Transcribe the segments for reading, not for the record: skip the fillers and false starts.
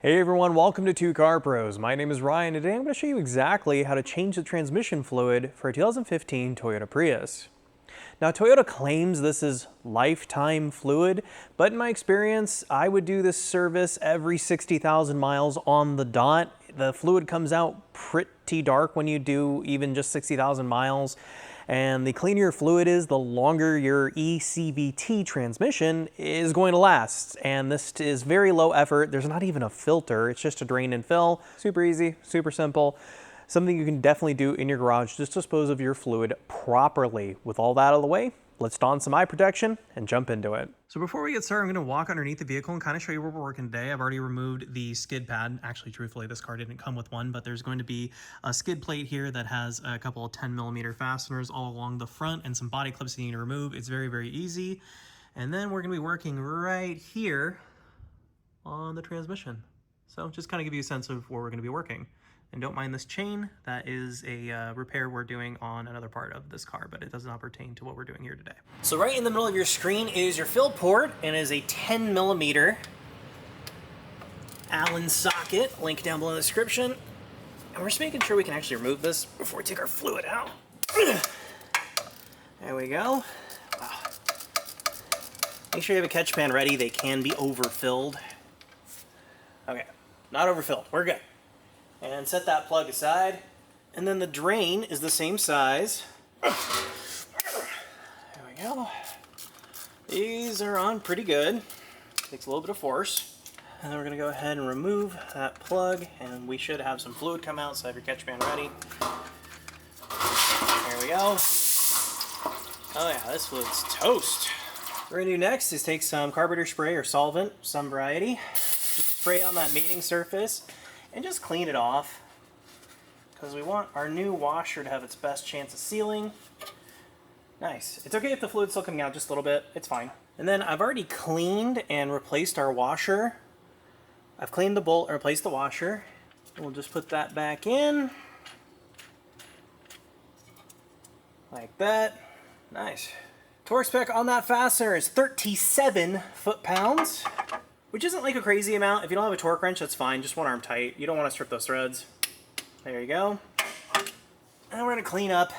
Hey everyone, welcome to Two Car Pros. My name is Ryan, and today I'm going to show you exactly how to change the transmission fluid for a 2015 Toyota Prius. Now, Toyota claims this is lifetime fluid, but in my experience, I would do this service every 60,000 miles on the dot. The fluid comes out pretty dark when you do even just 60,000 miles. And the cleaner your fluid is, the longer your ECVT transmission is going to last. And this is very low effort. There's not even a filter. It's just a drain and fill. Super easy, super simple. Something you can definitely do in your garage. Just dispose of your fluid properly. With all that out of the way, let's don some eye protection and jump into it. So before we get started, I'm going to walk underneath the vehicle and kind of show you where we're working today. I've already removed the skid pad. Actually, truthfully, this car didn't come with one, but there's going to be a skid plate here that has a couple of 10mm fasteners all along the front and some body clips that you need to remove. It's very, very easy. And then we're going to be working right here on the transmission. So just kind of give you a sense of where we're going to be working. And don't mind this chain. That is a repair we're doing on another part of this car, but it does not pertain to what we're doing here today. So right in the middle of your screen is your fill port, and is a 10mm Allen socket. Link down below in the description. And we're just making sure we can actually remove this before we take our fluid out. There we go. Wow. Make sure you have a catch pan ready. They can be overfilled. Okay, not overfilled. We're good. And set that plug aside. And then the drain is the same size. There we go. These are on pretty good. Takes a little bit of force. And then we're going to go ahead and remove that plug, and we should have some fluid come out, so have your catch pan ready. There we go. Oh yeah, this fluid's toast. What we're going to do next is take some carburetor spray or solvent, some variety. Just spray it on that mating surface. And just clean it off, because we want our new washer to have its best chance of sealing. Nice. It's okay if the fluid's still coming out just a little bit. It's fine. And then I've already cleaned and replaced our washer. I've cleaned the bolt and replaced the washer. We'll just put that back in. Like that. Nice. Torque spec on that fastener is 37 foot-pounds. Which isn't like a crazy amount. If you don't have a torque wrench, that's fine. Just one arm tight. You don't want to strip those threads. There you go. And we're going to clean up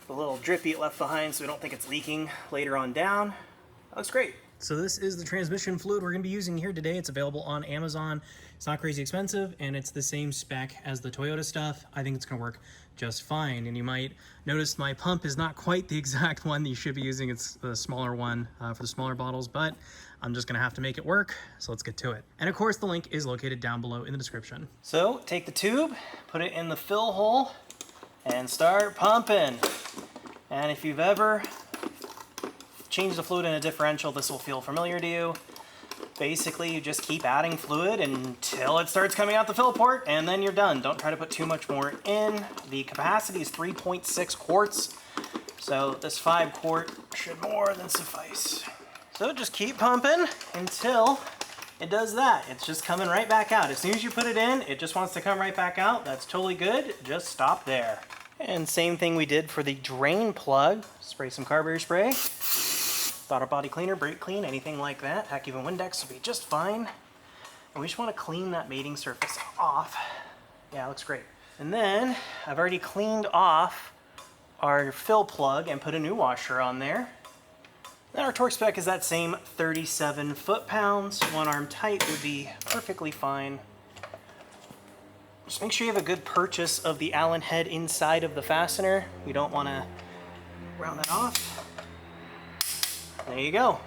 the little drippy it left behind so we don't think it's leaking later on down. That looks great. So this is the transmission fluid we're going to be using here today. It's available on Amazon. It's not crazy expensive, and it's the same spec as the Toyota stuff. I think it's going to work just fine. And you might notice my pump is not quite the exact one that you should be using. It's the smaller one for the smaller bottles, but I'm just going to have to make it work. So let's get to it. And of course, the link is located down below in the description. So take the tube, put it in the fill hole, and start pumping. And if you've ever changed the fluid in a differential, this will feel familiar to you. Basically, you just keep adding fluid until it starts coming out the fill port, and then you're done. Don't try to put too much more in. The capacity is 3.6 quarts, so this 5 quart should more than suffice. So just keep pumping until it does that. It's just coming right back out. As soon as you put it in, it just wants to come right back out. That's totally good. Just stop there. And same thing we did for the drain plug. Spray some carburetor spray. Throttle body cleaner, brake clean, anything like that. Heck, even Windex will be just fine. And we just want to clean that mating surface off. Yeah, it looks great. And then I've already cleaned off our fill plug and put a new washer on there. Then our torque spec is that same 37 foot-pounds. One arm tight would be perfectly fine. Just make sure you have a good purchase of the Allen head inside of the fastener. We don't want to round that off. There you go.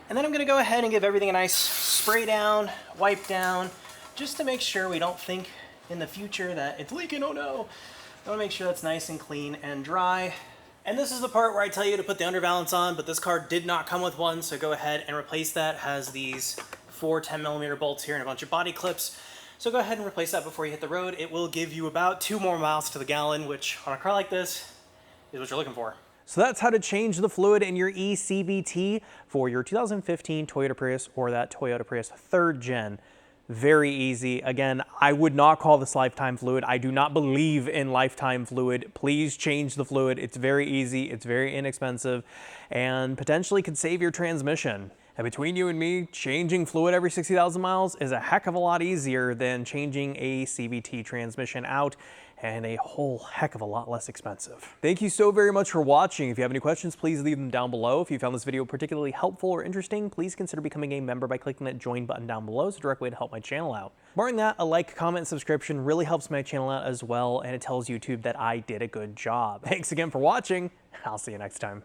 And then I'm going to go ahead and give everything a nice spray down, wipe down, just to make sure we don't think in the future that it's leaking. Oh no. I want to make sure that's nice and clean and dry. And this is the part where I tell you to put the undervalance on, but this car did not come with one, so go ahead and replace that. It has these 4 10mm bolts here and a bunch of body clips. So go ahead and replace that before you hit the road. It will give you about 2 more miles to the gallon, which on a car like this is what you're looking for. So that's how to change the fluid in your ECVT for your 2015 Toyota Prius or that Toyota Prius 3rd gen. Very easy. Again, I would not call this lifetime fluid. I do not believe in lifetime fluid. Please change the fluid. It's very easy, it's very inexpensive, and potentially could save your transmission. And between you and me, changing fluid every 60,000 miles is a heck of a lot easier than changing a CVT transmission out, and a whole heck of a lot less expensive. Thank you so very much for watching. If you have any questions, please leave them down below. If you found this video particularly helpful or interesting, please consider becoming a member by clicking that join button down below. It's a direct way to help my channel out. Barring that, a like, comment, and subscription really helps my channel out as well, and it tells YouTube that I did a good job. Thanks again for watching. I'll see you next time.